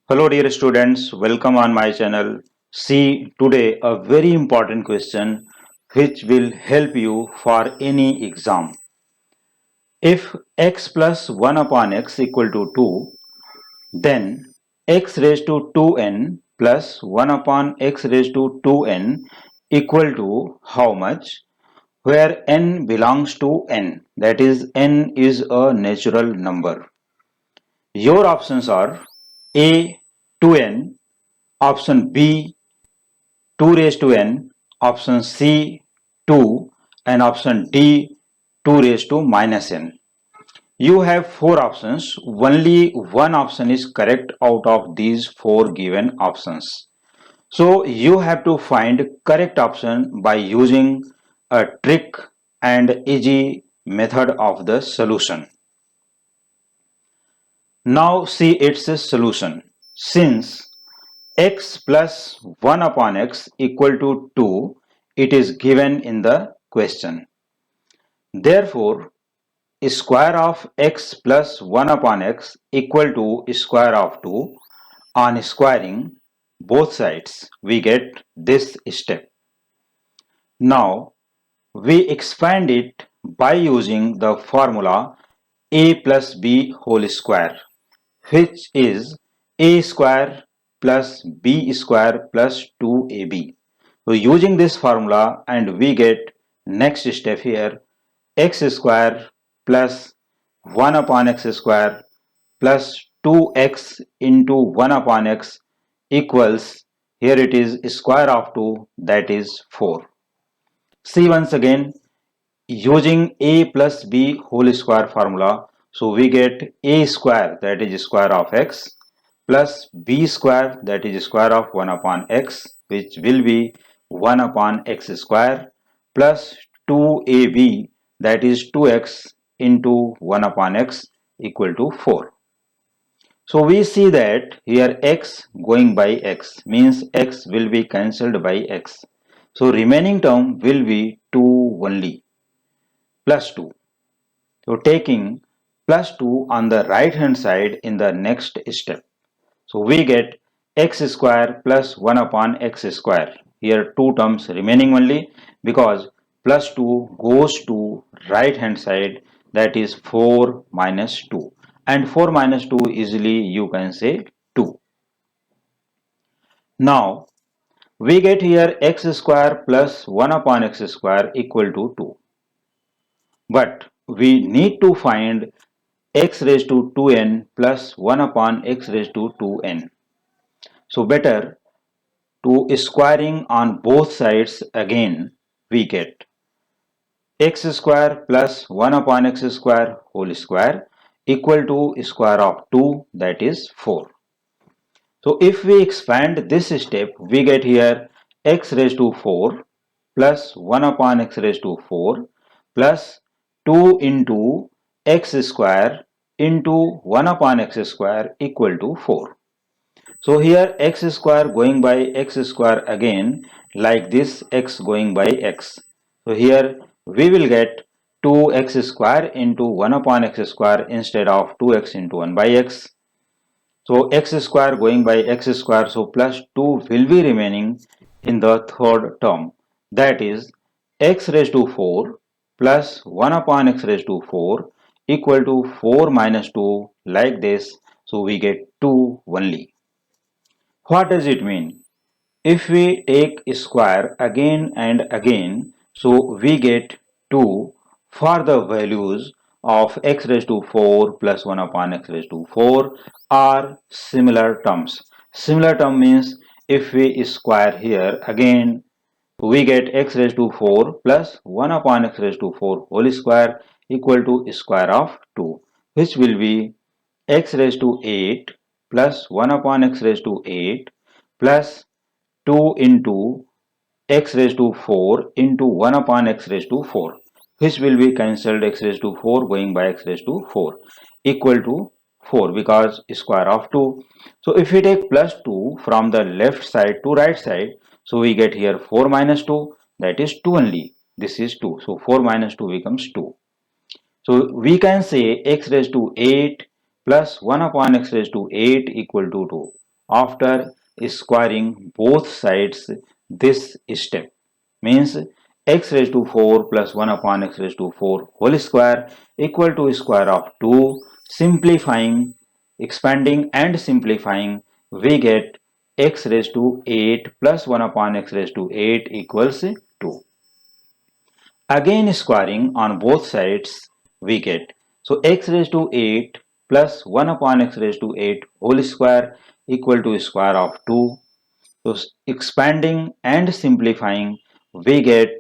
Hello dear students, welcome on my channel. See today a very important question which will help you for any exam. If x plus 1 upon x equal to 2, then x raised to 2n plus 1 upon x raised to 2n equal to how much? Where n belongs to n, that is n is a natural number. Your options are A 2n, option B 2 raised to n, option C 2 and option D 2 raised to minus n. You have four options. Only one option is correct out of these four given options. So you have to find correct option by using a trick and easy method of the solution. Now see its solution. Since x plus 1 upon x equal to 2, it is given in the question. Therefore, square of x plus 1 upon x equal to square of 2. On squaring both sides, we get this step. Now, we expand it by using the formula a plus b whole square, which is a square plus b square plus 2ab. So using this formula and we get next step here x square plus 1 upon x square plus 2x into 1 upon x equals, here it is square of 2, that is 4. See once again, using a plus b whole square formula, so we get a square, that is square of x, plus b square, that is square of 1 upon x, which will be 1 upon x square, plus 2ab, that is 2x into 1 upon x equal to 4. So we see that here x going by x means x will be cancelled by x. So remaining term will be 2 only, plus 2. So taking plus 2 on the right hand side in the next step. So we get x square plus 1 upon x square. Here two terms remaining only because plus 2 goes to right hand side, that is 4 minus 2. And 4 minus 2 easily you can say 2. Now we get here x square plus 1 upon x square equal to 2. But we need to find x raised to 2n plus 1 upon x raised to 2n. So better to squaring on both sides again, we get x square plus 1 upon x square whole square equal to square of 2, that is 4. So if we expand this step, we get here x raised to 4 plus 1 upon x raised to 4 plus 2 into x square into 1 upon x square equal to 4. So here x square going by x square again, like this x going by x. So here we will get 2x square into 1 upon x square instead of 2x into 1 by x. So x square going by x square, so plus 2 will be remaining in the third term. That is x raised to 4 plus 1 upon x raised to 4 equal to 4 minus 2, like this. So we get 2 only. What does it mean? If we take square again and again, so we get 2 for the values of x raised to 4 plus 1 upon x raised to 4 are similar terms. Similar term means if we square here again, we get x raised to 4 plus 1 upon x raised to 4 whole square equal to square of 2, which will be x raised to 8 plus 1 upon x raised to 8 plus 2 into x raised to 4 into 1 upon x raised to 4, which will be cancelled, x raised to 4 going by x raised to 4 equal to 4 because square of 2. So if we take plus 2 from the left side to right side, so we get here 4 minus 2, that is 2 only. This is 2. So 4 minus 2 becomes 2. So we can say x raised to 8 plus 1 upon x raised to 8 equal to 2. after squaring both sides this step. Means x raised to 4 plus 1 upon x raised to 4 whole square equal to square of 2. Simplifying, expanding and simplifying, we get x raised to 8 plus 1 upon x raised to 8 equals 2. Again squaring on both sides we get, so x raised to 8 plus 1 upon x raised to 8 whole square equal to square of 2. So expanding and simplifying, we get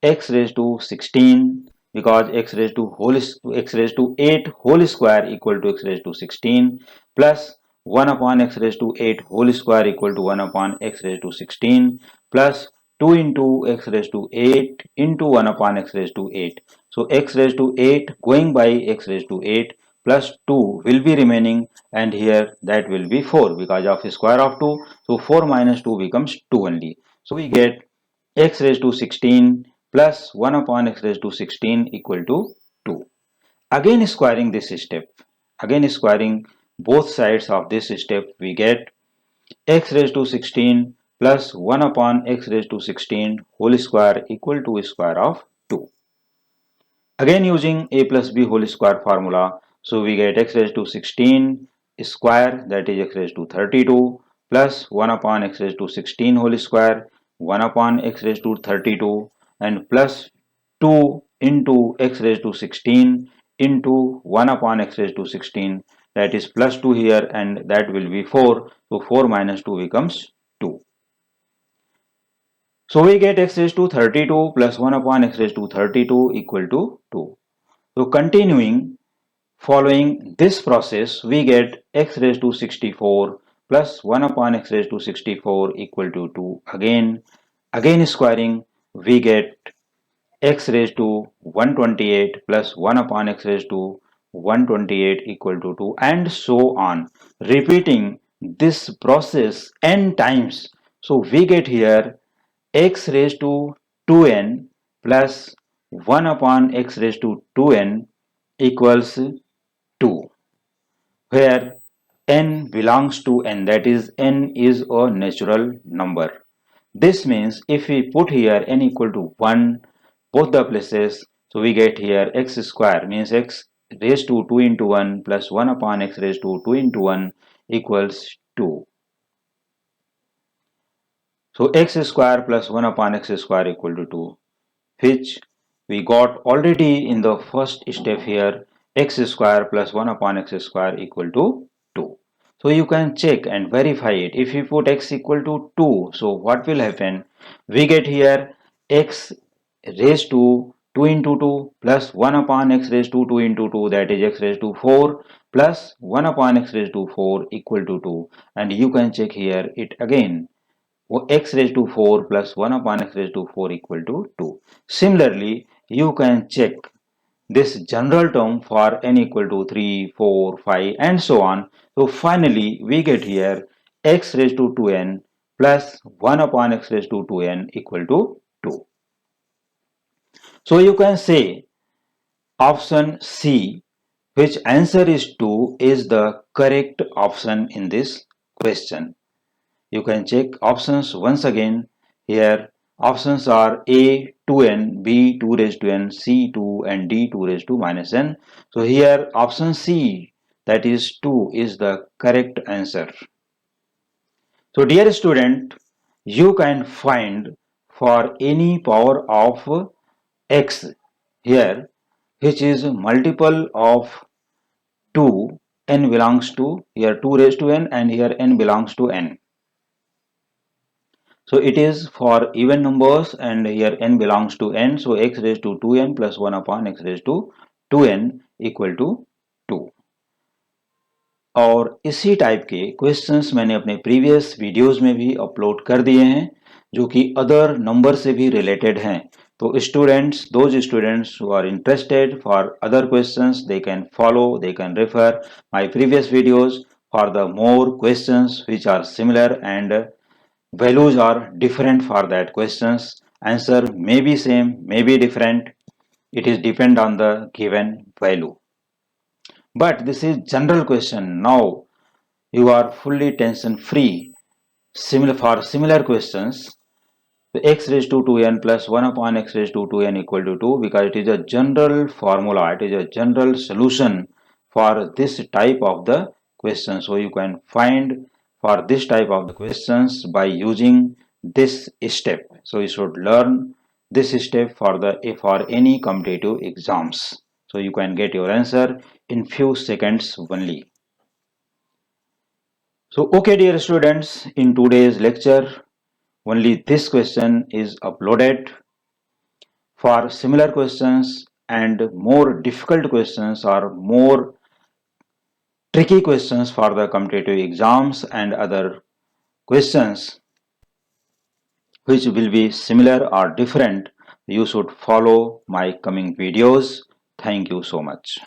x raised to 16, because x raised to 8 whole square equal to x raised to 16 plus 1 upon x raised to 8 whole square equal to 1 upon x raised to 16 plus 2 into x raised to 8 into 1 upon x raised to 8. So x raised to 8 going by x raised to 8 plus 2 will be remaining, and here that will be 4 because of square of 2. So 4 minus 2 becomes 2 only. So we get x raised to 16 plus 1 upon x raised to 16 equal to 2. Again squaring this step, again squaring both sides of this step, we get x raised to 16 plus 1 upon x raised to 16 whole square equal to square of 2. Again using a plus b whole square formula, so we get x raised to 16 square, that is x raised to 32 plus 1 upon x raised to 16 whole square, 1 upon x raised to 32 and plus 2 into x raised to 16 into 1 upon x raised to 16, that is plus 2 here and that will be 4. So 4 minus 2 becomes 2. So we get x raised to 32 plus 1 upon x raised to 32 equal to 2. So continuing, following this process, we get x raised to 64 plus 1 upon x raised to 64 equal to 2. Again squaring, we get x raised to 128 plus 1 upon x raised to 128 equal to 2, and so on. Repeating this process n times. So we get here x raised to 2n plus 1 upon x raised to 2n equals 2, where n belongs to n, that is n is a natural number. This means if we put here n equal to 1 both the places, so we get here x square, means x raised to 2 into 1 plus 1 upon x raised to 2 into 1 equals 2. So x square plus 1 upon x square equal to 2, which we got already in the first step here, x square plus 1 upon x square equal to 2. So you can check and verify it. If you put x equal to 2, so what will happen? We get here x raised to 2 into 2 plus 1 upon x raised to 2 into 2, that is x raised to 4 plus 1 upon x raised to 4 equal to 2, and you can check here it again, x raised to 4 plus 1 upon x raised to 4 equal to 2. Similarly, you can check this general term for n equal to 3, 4, 5 and so on. So finally, we get here x raised to 2n plus 1 upon x raised to 2n equal to 2. So you can say option C, which answer is 2, is the correct option in this question. You can check options once again. Here options are A 2n, B 2 raised to n, C 2 and D 2 raised to minus n. So here option C, that is 2, is the correct answer. So dear student, you can find for any power of x here which is multiple of 2, n belongs to, here 2 raised to n and here n belongs to n. So it is for even numbers and here n belongs to n. So x raised to 2n plus 1 upon x raised to 2n equal to 2. और इसी type के questions मैंने अपने previous videos में भी upload कर दिए हैं जो कि अदर नंबर से भी रिलेटेड हैं. तो students, those students who are interested for other questions, they can follow, they can refer my previous videos for the more questions which are similar and values are different for that questions. Answer may be same, may be different. It is depend on the given value. But this is general question. Now you are fully tension free. For similar questions, the x raised to 2n plus 1 upon x raised to 2n equal to 2, because it is a general formula, it is a general solution for this type of the question. So you can find for this type of the questions by using this step. So you should learn this step for any competitive exams. So you can get your answer in few seconds only. So okay dear students, in today's lecture only this question is uploaded. For similar questions and more difficult questions or more tricky questions for the competitive exams and other questions which will be similar or different, you should follow my coming videos. Thank you so much.